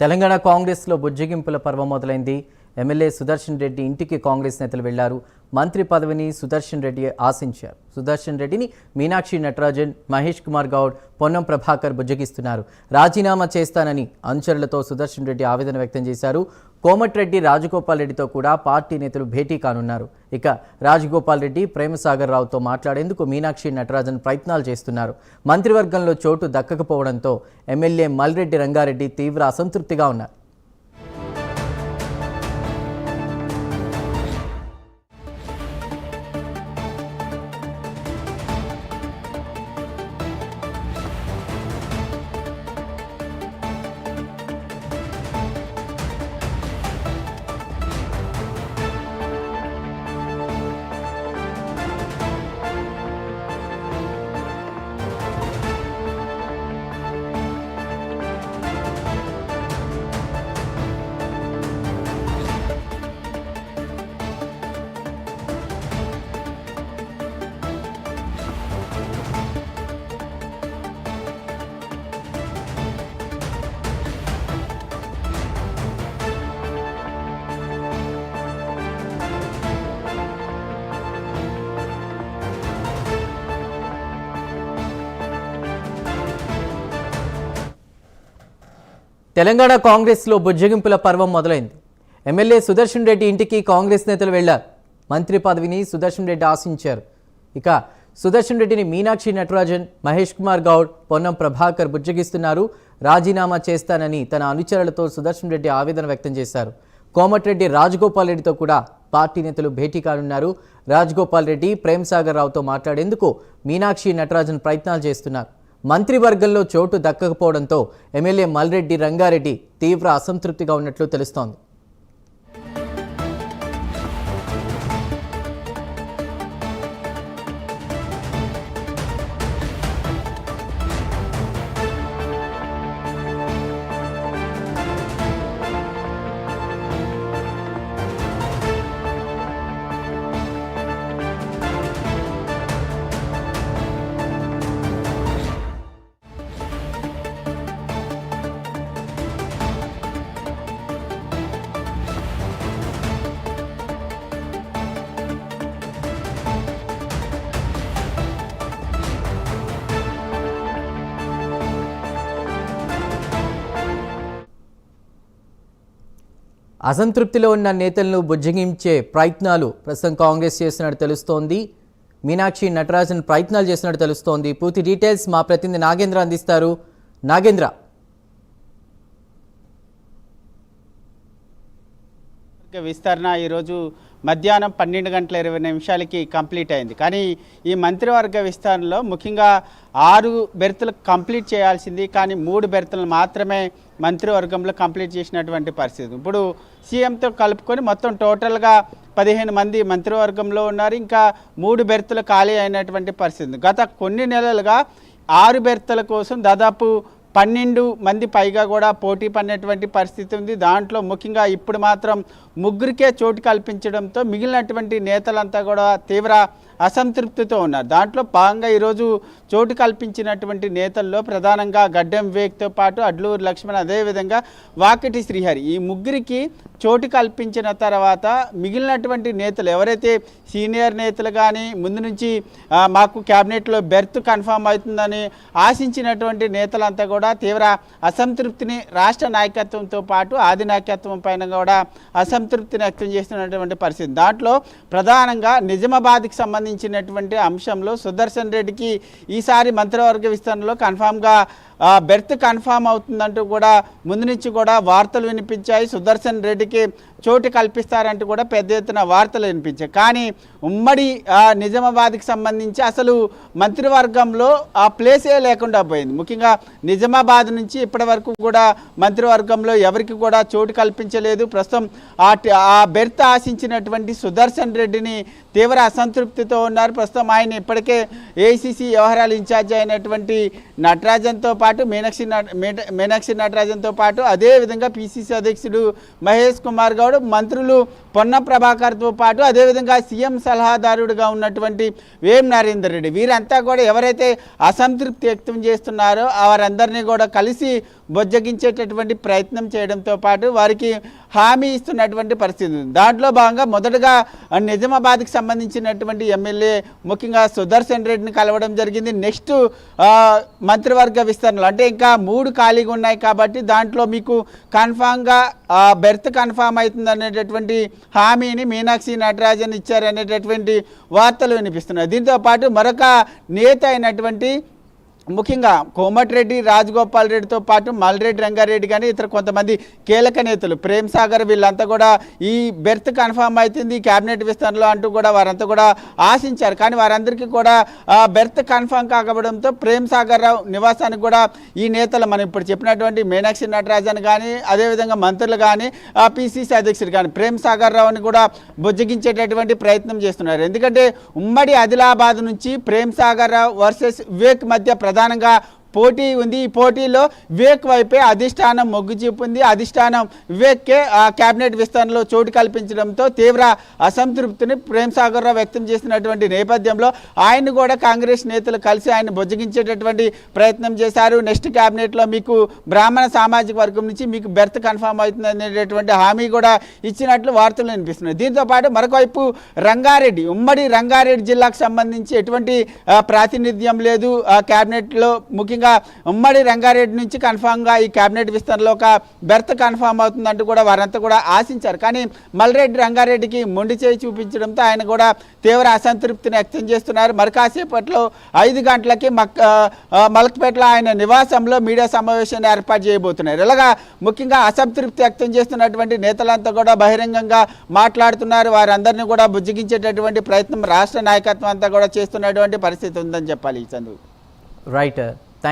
తెలంగాణ కాంగ్రెస్లో బుజ్జగింపుల పర్వం మొదలైంది. ఎమ్మెల్యే సుదర్శన్ రెడ్డి ఇంటికి కాంగ్రెస్ నేతలు వెళ్లారు. మంత్రి పదవిని సుదర్శన్ రెడ్డి ఆశించారు. సుదర్శన్ రెడ్డిని మీనాక్షి నటరాజన్, మహేష్ కుమార్ గౌడ్, పొన్నం ప్రభాకర్ బుజ్జగిస్తున్నారు. రాజీనామా చేస్తానని అనుచరులతో సుదర్శన్ రెడ్డి ఆవేదన వ్యక్తం చేశారు. కోమటిరెడ్డి రాజగోపాల్ రెడ్డితో కూడా పార్టీ నేతలు భేటీ కానున్నారు. ఇక రాజగోపాల్ రెడ్డి ప్రేమసాగర్ రావుతో మాట్లాడేందుకు మీనాక్షి నటరాజన్ ప్రయత్నాలు చేస్తున్నారు. మంత్రివర్గంలో చోటు దక్కకపోవడంతో ఎమ్మెల్యే మల్రెడ్డి రంగారెడ్డి తీవ్ర అసంతృప్తిగా ఉన్నారు. తెలంగాణ కాంగ్రెస్లో బుజ్జగింపుల పర్వం మొదలైంది. ఎమ్మెల్యే సుదర్శన్ రెడ్డి ఇంటికి కాంగ్రెస్ నేతలు వెళ్లారు. మంత్రి పదవిని సుదర్శన్ రెడ్డి ఆశించారు. ఇక సుదర్శన్ రెడ్డిని మీనాక్షి నటరాజన్, మహేష్ కుమార్ గౌడ్, పొన్నం ప్రభాకర్ బుజ్జగిస్తున్నారు. రాజీనామా చేస్తానని తన అనుచరులతో సుదర్శన్ రెడ్డి ఆవేదన వ్యక్తం చేశారు. కోమటిరెడ్డి రాజగోపాల్ రెడ్డితో కూడా పార్టీ నేతలు భేటీ కానున్నారు. రాజగోపాల్ రెడ్డి ప్రేమసాగర్ రావుతో మాట్లాడేందుకు మీనాక్షి నటరాజన్ ప్రయత్నాలు చేస్తున్నారు. మంత్రివర్గంలో చోటు దక్కకపోవడంతో ఎమ్మెల్యే మల్రెడ్డి రంగారెడ్డి తీవ్ర అసంతృప్తిగా ఉన్నట్లు తెలుస్తోంది. అసంతృప్తిలో ఉన్న నేతలను బుజ్జగించే ప్రయత్నాలు ప్రస్తుతం కాంగ్రెస్ చేస్తున్నట్టు తెలుస్తోంది. మీనాక్షి నటరాజన్ ప్రయత్నాలు చేస్తున్నట్టు తెలుస్తోంది. పూర్తి డీటెయిల్స్ మా ప్రతినిధి నాగేంద్ర అందిస్తారు. నాగేంద్ర, విస్తరణ ఈరోజు మధ్యాహ్నం 12:20 కంప్లీట్ అయింది. కానీ ఈ మంత్రివర్గ విస్తరణలో ముఖ్యంగా 6 బెర్తులు కంప్లీట్ చేయాల్సింది, కానీ 3 బెర్తులు మాత్రమే మంత్రివర్గంలో కంప్లీట్ చేసినటువంటి పరిస్థితి. ఇప్పుడు సీఎంతో కలుపుకొని మొత్తం టోటల్గా 15 మంది మంత్రివర్గంలో ఉన్నారు. ఇంకా 3 బెర్తులు ఖాళీ అయినటువంటి పరిస్థితి. గత కొన్ని నెలలుగా 6 బెర్తుల కోసం దాదాపు 12 మంది పైగా కూడా పోటీ పడినటువంటి పరిస్థితి ఉంది. దాంట్లో ముఖ్యంగా ఇప్పుడు మాత్రం 3కే చోటు కల్పించడంతో మిగిలినటువంటి నేతలంతా కూడా తీవ్ర అసంతృప్తితో ఉన్నారు. దాంట్లో భాగంగా ఈరోజు చోటు కల్పించినటువంటి నేతల్లో ప్రధానంగా గడ్డం వివేక్తో పాటు అడ్లూరు లక్ష్మణ్, అదేవిధంగా వాకిటి శ్రీహరి, ఈ 3కి చోటు కల్పించిన తర్వాత మిగిలినటువంటి నేతలు ఎవరైతే సీనియర్ నేతలు కానీ ముందు నుంచి మాకు క్యాబినెట్లో బెర్త్ కన్ఫామ్ అవుతుందని ఆశించినటువంటి నేతలంతా కూడా తీవ్ర అసంతృప్తిని రాష్ట్ర నాయకత్వంతో పాటు ఆది నాయకత్వం పైన కూడా అసంతృప్తిని వ్యక్తం చేస్తున్నటువంటి పరిస్థితి. దాంట్లో ప్రధానంగా నిజామాబాద్కి సంబంధించినటువంటి అంశంలో సుదర్శన్ రెడ్డికి ఈసారి మంత్రివర్గ విస్తరణలో కన్ఫామ్గా బెర్త్ కన్ఫామ్ అవుతుందంటూ కూడా ముందు నుంచి కూడా వార్తలు వినిపించాయి. సుదర్శన్ రెడ్డికి చోటు కల్పిస్తారంటూ కూడా పెద్ద ఎత్తున వార్తలు వినిపించాయి. కానీ ఉమ్మడి నిజామాబాద్కి సంబంధించి అసలు మంత్రివర్గంలో ఆ ప్లేసే లేకుండా పోయింది. ముఖ్యంగా నిజామాబాద్ నుంచి ఇప్పటి వరకు కూడా మంత్రివర్గంలో ఎవరికి కూడా చోటు కల్పించలేదు. ప్రస్తుతం ఆ బెర్త్ ఆశించినటువంటి సుదర్శన్ రెడ్డిని తీవ్ర అసంతృప్తితో ఉన్నారు. ప్రస్తుతం ఆయన ఇప్పటికే ఏఐసిసి వ్యవహారాల ఇన్ఛార్జ్ అయినటువంటి నటరాజన్తో పాటు మీనాక్షి నటరాజన్తో పాటు అదేవిధంగా పిసిసి అధ్యక్షుడు మహేష్ కుమార్ గౌడ్, మంత్రులు పొన్నం ప్రభాకర్తో పాటు అదేవిధంగా సీఎం సలహాదారుడిగా ఉన్నటువంటి వేం నరేందర్ రెడ్డి, వీరంతా కూడా ఎవరైతే అసంతృప్తి వ్యక్తం చేస్తున్నారో వారందరినీ కూడా కలిసి బొజ్జగించేటటువంటి ప్రయత్నం చేయడంతో పాటు వారికి హామీ ఇస్తున్నటువంటి పరిస్థితి ఉంది. దాంట్లో భాగంగా మొదటగా నిజామాబాద్కి సంబంధించినటువంటి ఎమ్మెల్యే ముఖ్యంగా సుదర్శన్ రెడ్డిని కలవడం జరిగింది. నెక్స్ట్ మంత్రివర్గ విస్తరణలు అంటే ఇంకా 3 ఖాళీగా ఉన్నాయి కాబట్టి దాంట్లో మీకు కన్ఫామ్గా బెర్త్ కన్ఫామ్ అవుతుంది అనేటటువంటి హామీని మీనాక్షి నటరాజన్ ఇచ్చారనేటటువంటి వార్తలు వినిపిస్తున్నాయి. దీంతో పాటు మరొక నేత అయినటువంటి ముఖ్యంగా కోమటిరెడ్డి రాజగోపాల్ రెడ్డితో పాటు మల్రెడ్డి రంగారెడ్డి కానీ ఇతర కొంతమంది కీలక నేతలు ప్రేమ్ సాగర్ వీళ్ళంతా కూడా ఈ బెర్త్ కన్ఫామ్ అవుతుంది క్యాబినెట్ విస్తరణలో అంటూ కూడా వారంతా కూడా ఆశించారు. కానీ వారందరికీ కూడా బెర్త్ కన్ఫామ్ కాకపోవడంతో ప్రేమ్ సాగర్ రావు నివాసానికి కూడా ఈ నేతలు మనం ఇప్పుడు చెప్పినటువంటి మీనాక్షి నటరాజన్ కానీ అదేవిధంగా మంత్రులు కానీ పిసిసి అధ్యక్షుడు కానీ ప్రేమ్ సాగర్ రావుని కూడా బుజ్జగించేటటువంటి ప్రయత్నం చేస్తున్నారు. ఎందుకంటే ఉమ్మడి ఆదిలాబాద్ నుంచి ప్రేమ్ సాగర్ రావు వర్సెస్ వివేక్ మధ్య ప్రధానంగా పోటీ ఉంది. ఈ పోటీలో వివేక్ వైపే అధిష్టానం మొగ్గు చూపింది. అధిష్టానం వివేక్కే కేబినెట్ విస్తరణలో చోటు కల్పించడంతో తీవ్ర అసంతృప్తిని ప్రేమ్ సాగర్ రావు వ్యక్తం చేసినటువంటి నేపథ్యంలో ఆయన కూడా కాంగ్రెస్ నేతలు కలిసి ఆయన బొజ్జగించేటటువంటి ప్రయత్నం చేశారు. నెక్స్ట్ కేబినెట్లో మీకు బ్రాహ్మణ సామాజిక వర్గం నుంచి మీకు బెర్త్ కన్ఫామ్ అవుతుంది అనేటటువంటి హామీ కూడా ఇచ్చినట్లు వార్తలు వినిపిస్తున్నాయి. దీంతోపాటు మరొకవైపు రంగారెడ్డి, ఉమ్మడి రంగారెడ్డి జిల్లాకు సంబంధించి ఎటువంటి ప్రాతినిధ్యం లేదు కేబినెట్లో. ముఖ్యంగా ఉమ్మడి రంగారెడ్డి నుంచి కన్ఫామ్గా ఈ కేబినెట్ విస్తరణలో ఒక బెర్త్ కన్ఫామ్ అవుతుందంటూ కూడా వారంతా కూడా ఆశించారు. కానీ మల్రెడ్డి రంగారెడ్డికి మొండి చేయి చూపించడంతో ఆయన కూడా తీవ్ర అసంతృప్తిని వ్యక్తం చేస్తున్నారు. మరి కాసేపట్లో 5 గంటలకి మలక్పేటలో ఆయన నివాసంలో మీడియా సమావేశాన్ని ఏర్పాటు చేయబోతున్నారు. ఇలాగా ముఖ్యంగా అసంతృప్తి వ్యక్తం చేస్తున్నటువంటి నేతలంతా కూడా బహిరంగంగా మాట్లాడుతున్నారు. వారందరినీ కూడా బుజ్జగించేటటువంటి ప్రయత్నం రాష్ట్ర నాయకత్వం అంతా కూడా చేస్తున్నటువంటి పరిస్థితి ఉందని చెప్పాలి. ఈ చందు రైట్.